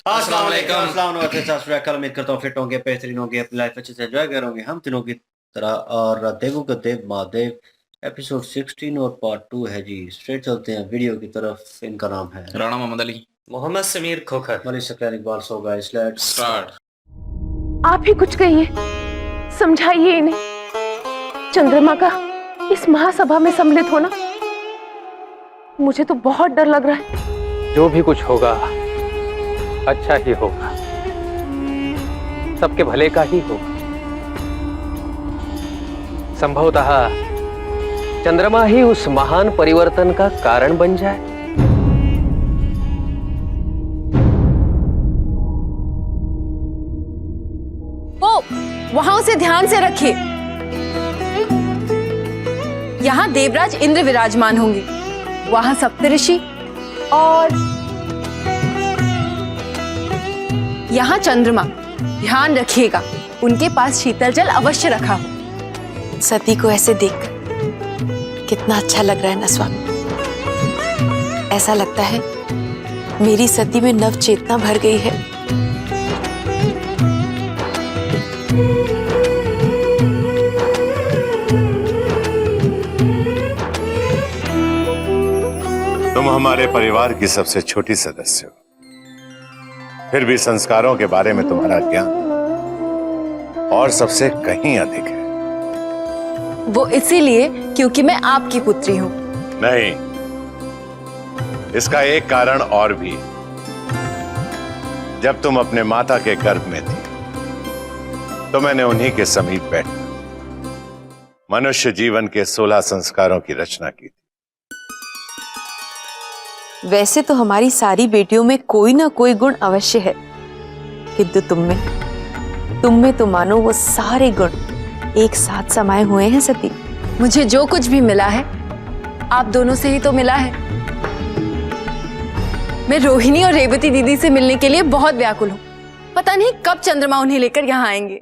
अस्सलाम वालेकुम। अस्सलाम वालेकुम। सत श्री अकाल। उम्मीद करता हूँ फिट होंगे, बेहतरीन होंगे, अपनी लाइफ अच्छे से एंजॉय करोगे हम तीनों की तरह। और देवों का देव महादेव एपिसोड 16 और पार्ट 2 है जी। स्ट्रेट चलते हैं वीडियो की तरफ। इनका नाम है Rana Mohammad Ali, Mohammad Sameer Khokhar. Malik Saqlain Iqbal. So guys let's start. आप ही कुछ कहिए, समझाइए इन्हें। चंद्रमा का इस महासभा में सम्मिलित होना मुझे तो बहुत डर लग रहा है। जो भी कुछ होगा अच्छा ही होगा, सबके भले का ही होगा। संभवतः चंद्रमा ही उस महान परिवर्तन का कारण बन जाए। ओ, वहां उसे ध्यान से रखिए। यहाँ देवराज इंद्र विराजमान होंगे, वहां सप्तऋषि और यहाँ चंद्रमा। ध्यान रखिएगा उनके पास शीतल जल अवश्य रखा हो। सती को ऐसे देख कितना अच्छा लग रहा है ना स्वामी। ऐसा लगता है मेरी सती में नव चेतना भर गई है। तुम हमारे परिवार की सबसे छोटी सदस्य हो, फिर भी संस्कारों के बारे में तुम्हारा ज्ञान और सबसे कहीं अधिक है। वो इसीलिए क्योंकि मैं आपकी पुत्री हूँ। नहीं, इसका एक कारण और भी। जब तुम अपने माता के गर्भ में थी तो मैंने उन्हीं के समीप बैठ मनुष्य जीवन के 16 संस्कारों की रचना की थी। वैसे तो हमारी सारी बेटियों में कोई ना कोई गुण अवश्य है, किंतु तुम में तो मानो वो सारे गुण एक साथ समाये हुए हैं सती। मुझे जो कुछ भी मिला है आप दोनों से ही तो मिला है। मैं रोहिणी और रेवती दीदी से मिलने के लिए बहुत व्याकुल हूँ। पता नहीं कब चंद्रमा उन्हें लेकर यहाँ आएंगे।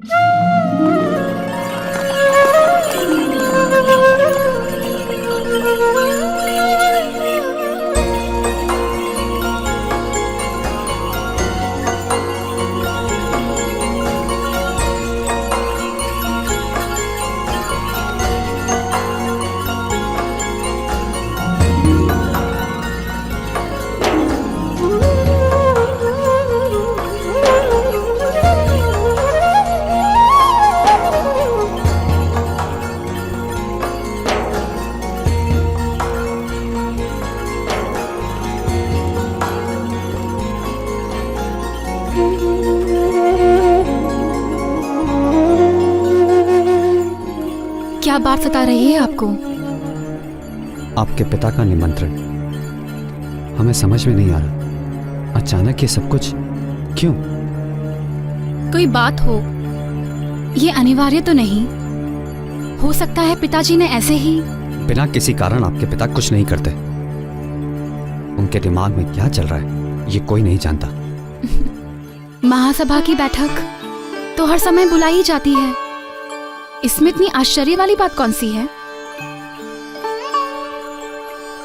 क्या बात सता रही है आपको? आपके पिता का निमंत्रण हमें समझ में नहीं आ रहा। अचानक ये सब कुछ क्यों? कोई बात हो, ये अनिवार्य तो नहीं। हो सकता है पिताजी ने ऐसे ही। बिना किसी कारण आपके पिता कुछ नहीं करते। उनके दिमाग में क्या चल रहा है ये कोई नहीं जानता। महासभा की बैठक तो हर समय बुलाई जाती है, इसमें इतनी आश्चर्य वाली बात कौन सी है?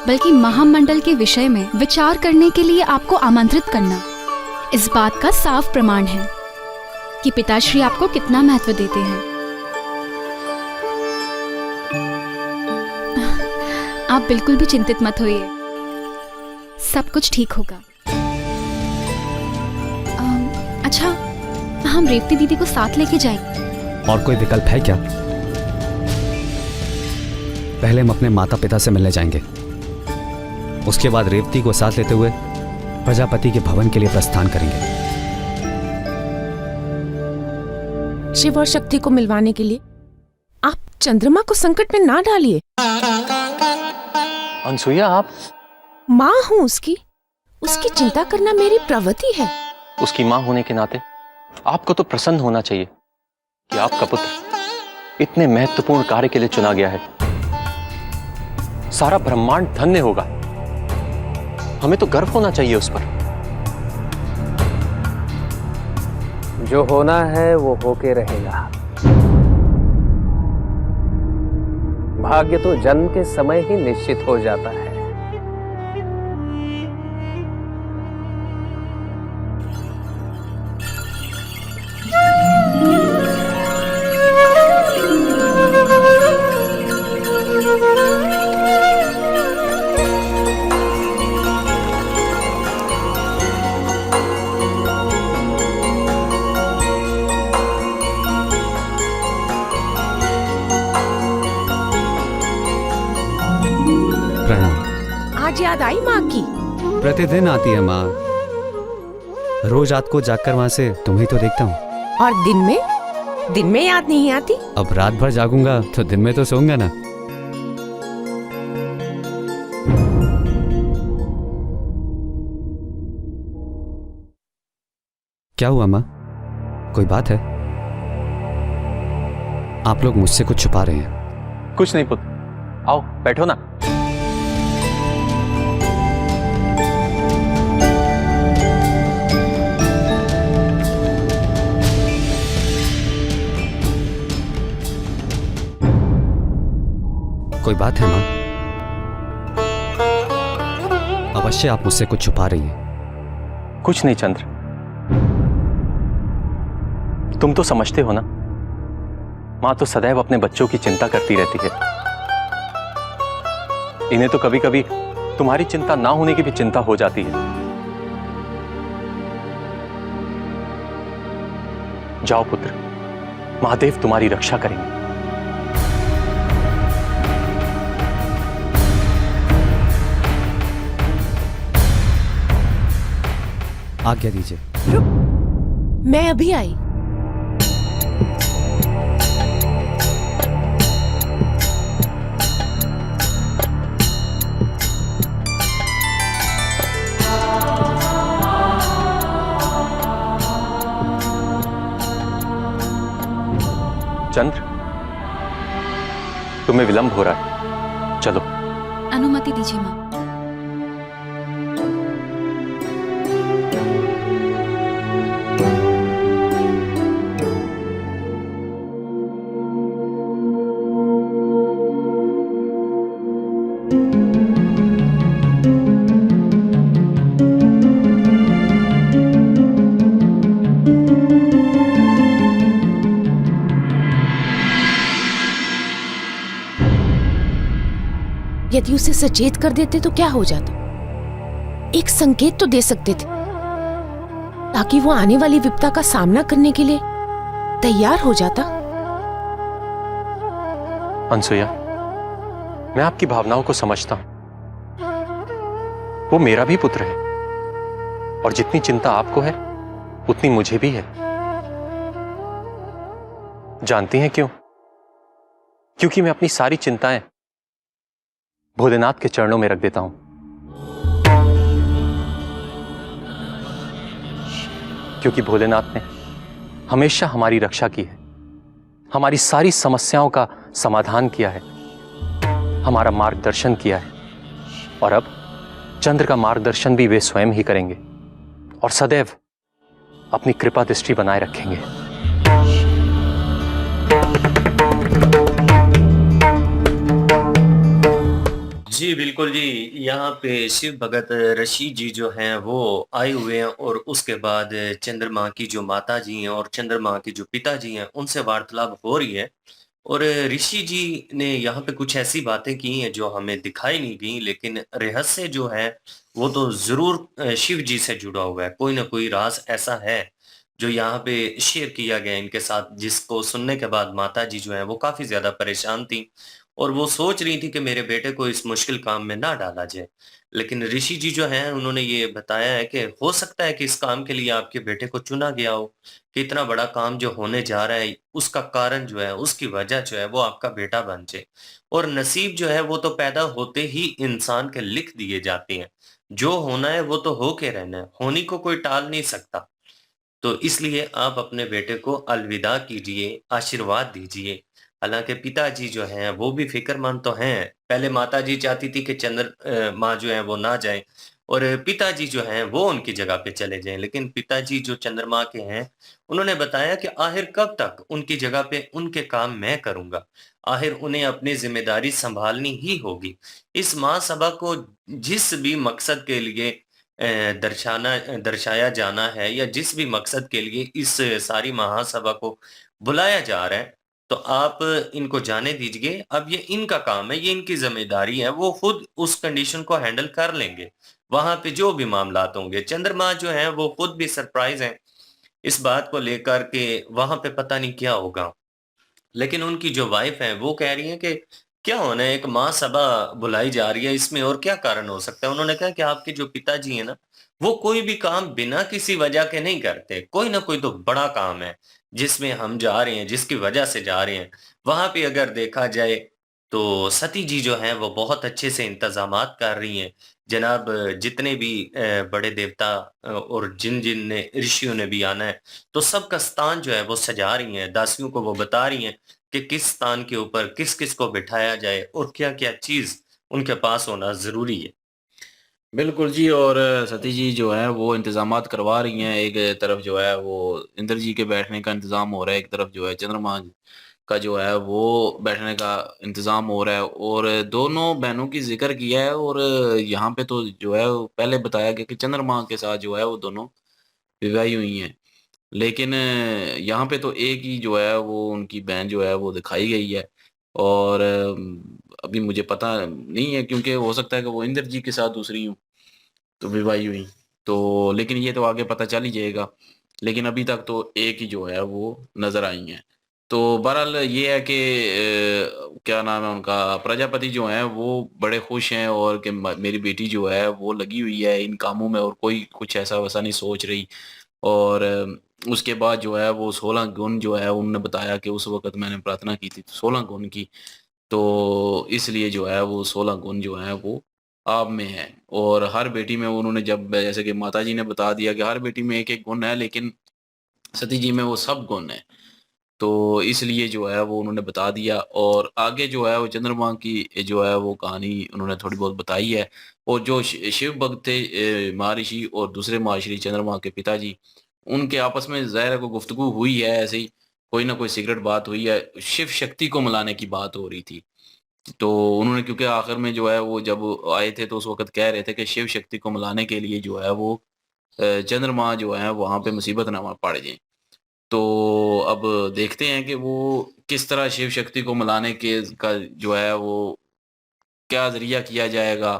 बल्कि महामंडल के विषय में विचार करने के लिए आपको आमंत्रित करना इस बात का साफ प्रमाण है कि पिताश्री आपको कितना महत्व देते हैं। आप बिल्कुल भी चिंतित मत होइए, सब कुछ ठीक होगा। अच्छा, हम रेवती दीदी को साथ लेके जाएंगे। और कोई विकल्प है क्या? पहले हम अपने माता पिता से मिलने जाएंगे, उसके बाद रेवती को साथ लेते हुए प्रजापति के भवन के लिए प्रस्थान करेंगे। शिव और शक्ति को मिलवाने के लिए आप चंद्रमा को संकट में ना डालिए। अनसुईया, आप माँ हूँ उसकी चिंता करना मेरी प्रवृत्ति है। उसकी मां होने के नाते आपको तो प्रसन्न होना चाहिए कि आपका पुत्र इतने महत्वपूर्ण कार्य के लिए चुना गया है। सारा ब्रह्मांड धन्य होगा। हमें तो गर्व होना चाहिए उस पर। जो होना है वो होके रहेगा। भाग्य तो जन्म के समय ही निश्चित हो जाता है। प्रणाम। आज याद आई माँ की? प्रतिदिन आती है माँ। रोज रात को जागकर वहां से तुम्हें तो देखता हूँ। और दिन में याद नहीं आती? अब रात भर जागूंगा तो दिन में तो सोऊंगा ना। क्या हुआ माँ, कोई बात है? आप लोग मुझसे कुछ छुपा रहे हैं। कुछ नहीं पुत्र, आओ बैठो ना। कोई बात है माँ? अवश्य आप मुझसे कुछ छुपा रही हैं। कुछ नहीं चंद्र, तुम तो समझते हो ना, मां तो सदैव अपने बच्चों की चिंता करती रहती है। इन्हें तो कभी कभी तुम्हारी चिंता ना होने की भी चिंता हो जाती है। जाओ पुत्र, महादेव तुम्हारी रक्षा करेंगे। आज्ञा दीजिए। मैं अभी आई। चंद्र, तुम्हें विलंब हो रहा है, चलो। अनुमति दीजिए माँ। यदि उसे सचेत कर देते तो क्या हो जाता? एक संकेत तो दे सकते थे ताकि वो आने वाली विपदा का सामना करने के लिए तैयार हो जाता। अनसुया, मैं आपकी भावनाओं को समझता हूं। वो मेरा भी पुत्र है और जितनी चिंता आपको है उतनी मुझे भी है। जानती हैं क्यों? क्योंकि मैं अपनी सारी चिंताएं भोलेनाथ के चरणों में रख देता हूं। क्योंकि भोलेनाथ ने हमेशा हमारी रक्षा की है, हमारी सारी समस्याओं का समाधान किया है, हमारा मार्गदर्शन किया है, और अब चंद्र का मार्गदर्शन भी वे स्वयं ही करेंगे और सदैव अपनी कृपा दृष्टि बनाए रखेंगे। जी बिल्कुल जी। यहाँ पे शिव भगत ऋषि जी जो हैं वो आए हुए हैं और उसके बाद चंद्रमा की जो माता जी हैं और चंद्रमा के जो पिताजी हैं उनसे वार्तालाप हो रही है। और ऋषि जी ने यहाँ पे कुछ ऐसी बातें की हैं जो हमें दिखाई नहीं गई, लेकिन रहस्य जो है वो तो जरूर शिव जी से जुड़ा हुआ है। कोई ना कोई राज ऐसा है जो यहाँ पे शेयर किया गया इनके साथ, जिसको सुनने के बाद माता जी जो है वो काफी ज्यादा परेशान थी और वो सोच रही थी कि मेरे बेटे को इस मुश्किल काम में ना डाला जाए। लेकिन ऋषि जी जो हैं उन्होंने ये बताया है कि हो सकता है कि इस काम के लिए आपके बेटे को चुना गया हो, कि इतना बड़ा काम जो होने जा रहा है उसका कारण जो है, उसकी वजह जो है वो आपका बेटा बन जाए। और नसीब जो है वो तो पैदा होते ही इंसान के लिख दिए जाते हैं। जो होना है वो तो होके रहना है, होनी को कोई टाल नहीं सकता। तो इसलिए आप अपने बेटे को अलविदा कीजिए, आशीर्वाद दीजिए। हालाँकि पिताजी जो हैं वो भी फ़िक्रमंद तो हैं। पहले माताजी चाहती थी कि माँ जो है वो ना जाएँ और पिताजी जो हैं वो उनकी जगह पे चले जाएँ। लेकिन पिताजी जो चंद्रमा के हैं, उन्होंने बताया कि आखिर कब तक उनकी जगह पे उनके काम मैं करूँगा। आखिर उन्हें अपनी ज़िम्मेदारी सँभालनी ही होगी। इस महासभा को जिस भी मकसद के लिए दर्शाया जाना है या जिस भी मकसद के लिए इस सारी महासभा को बुलाया जा रहा है, तो आप इनको जाने दीजिए। अब ये इनका काम है, ये इनकी ज़िम्मेदारी है, वो खुद उस कंडीशन को हैंडल कर लेंगे। वहाँ पे जो भी मामलात होंगे, चंद्रमा जो हैं वो खुद भी सरप्राइज़ हैं इस बात को लेकर के वहाँ पे पता नहीं क्या होगा। लेकिन उनकी जो वाइफ़ है वो कह रही हैं कि क्या होना है, एक महासभा बुलाई जा रही है, इसमें और क्या कारण हो सकता है? उन्होंने कहा कि आपके जो पिताजी है ना, वो कोई भी काम बिना किसी वजह के नहीं करते, कोई ना कोई तो बड़ा काम है जिसमें हम जा रहे हैं, जिसकी वजह से जा रहे हैं। वहां पे अगर देखा जाए तो सती जी जो हैं वो बहुत अच्छे से इंतजामात कर रही हैं। जनाब जितने भी बड़े देवता और जिन जिन ने ऋषियों ने भी आना है, तो सबका स्थान जो है वो सजा रही हैं, दासियों को वो बता रही हैं कि किस स्थान के ऊपर किस किस को बिठाया जाए और क्या क्या चीज उनके पास होना जरूरी है। बिल्कुल जी। और सती जी जो है वो इंतजामात करवा रही हैं। एक तरफ जो है वो इंद्र जी के बैठने का इंतजाम हो रहा है, एक तरफ जो है चंद्रमा का जो है वो बैठने का इंतजाम हो रहा है। और दोनों बहनों की जिक्र किया है। और यहाँ पे तो जो है वो पहले बताया गया कि चंद्रमा के साथ जो है वो दोनों विवाही हुई हैं। लेकिन यहाँ पे तो एक ही जो है वो उनकी बहन जो है वो दिखाई गई है। और अभी मुझे पता नहीं है, क्योंकि हो सकता है कि वो इंद्र जी के साथ दूसरी यूं तो विवाही हुई। तो लेकिन ये तो आगे पता चल ही जाएगा। लेकिन अभी तक तो एक ही जो है वो नजर आई हैं। तो बहरहाल ये है कि क्या नाम है उनका, प्रजापति जो हैं वो बड़े खुश हैं। और कि मेरी बेटी जो है वो लगी हुई है इन कामों में और कोई कुछ ऐसा वैसा नहीं सोच रही। और उसके बाद जो है वो 16 गुण जो है उन्होंने बताया कि उस वक़्त मैंने प्रार्थना की थी 16 गुण की। तो इसलिए जो है वो 16 गुण जो हैं वो आप में हैं। और हर बेटी में उन्होंने, जब जैसे कि माताजी ने बता दिया कि हर बेटी में एक-एक गुण है, लेकिन सती जी में वो सब गुण हैं। तो इसलिए जो है वो उन्होंने बता दिया। और आगे जो है वो चंद्रमा की जो है वो कहानी उन्होंने थोड़ी बहुत बताई है। और जो शिव भक्त थे महर्षि और दूसरे महर्षि चंद्रमा के पिताजी, उनके आपस में ज़ाहिर है कोई गुफ्तगू हुई है ऐसे ही, कोई ना कोई सीक्रेट बात हुई है, शिव शक्ति को मिलाने की बात हो रही थी। तो उन्होंने, क्योंकि आखिर में जो है वो जब आए थे तो उस वक़्त कह रहे थे कि शिव शक्ति को मिलाने के लिए जो है वो चंद्रमा जो है वहाँ पे मुसीबत ना पड़ जाए। तो अब देखते हैं कि वो किस तरह शिव शक्ति को मनाने के का जो है वो क्या ज़रिया किया जाएगा,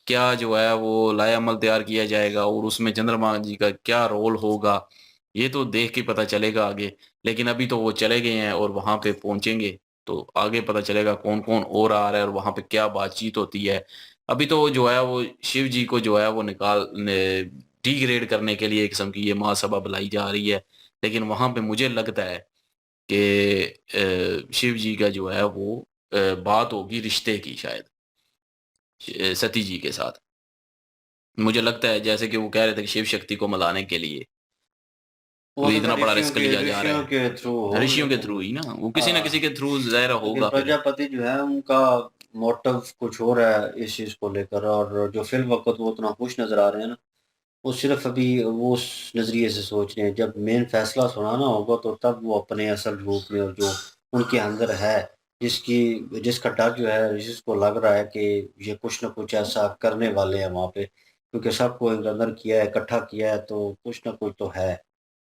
क्या जो है वो लाएअमल तैयार किया जाएगा और उसमें चंद्रमा जी का क्या रोल होगा, ये तो देख के पता चलेगा आगे। लेकिन अभी तो वो चले गए हैं और वहाँ पे पहुँचेंगे, तो आगे पता चलेगा कौन-कौन और आ रहा है और वहाँ पे क्या बातचीत होती है। अभी तो जो है वो शिव जी को जो है वो डिग्रेड करने के लिए एक किस्म की ये महासभा बुलाई जा रही है। लेकिन वहाँ पे मुझे लगता है कि शिव जी का जो है वो बात होगी रिश्ते की शायद सती जी के साथ। मुझे लगता है जैसे कि वो कह रहे थे कि शिव शक्ति को मनाने के लिए हो वो सकता इतना है बड़ा रिस्क लिया जा रहा ऋषियों है। के थ्रू हो, ऋषियों के लेकिन थ्रू ही ना, वो किसी ना हाँ, किसी के थ्रू ज़ाहिर लेकिन होगा फिर। प्रजापति जो है उनका मोटिव कुछ हो रहा है इस चीज को लेकर, और जो फिल वक्त वो उतना खुश नजर आ रहे हैं ना, वो सिर्फ अभी वो उस नजरिए से सोच रहे हैं। जब मेन फैसला सुनाना होगा तो तब वो अपने असल रूप में, और जो उनके अंदर है, जिसका डर जो है, जिसको लग रहा है कि ये कुछ ना कुछ ऐसा करने वाले हैं वहाँ पे, क्योंकि सबको एक अंदर किया है, इकट्ठा किया है, तो कुछ ना कुछ तो है।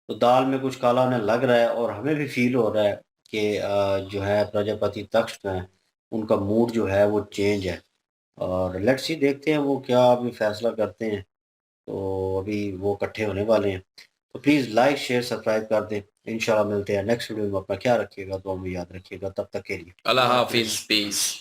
तो दाल में कुछ काला उन्हें लग रहा है, और हमें भी फ़ील हो रहा है कि जो है प्रजापति तख्त में हैं, उनका मूड जो है वो चेंज है। और लेट्स सी, देखते हैं वो क्या अभी फ़ैसला करते हैं। तो अभी वो इकट्ठे होने वाले हैं। तो प्लीज़ लाइक, शेयर, सब्सक्राइब कर दें। इंशाल्लाह मिलते हैं नेक्स्ट वीडियो में। अपना ख्याल रखिएगा, दुआ में याद रखिएगा। तब तक के लिए अल्लाह अल्लाह हाफ़िज़। हाफ़िज़, पीस।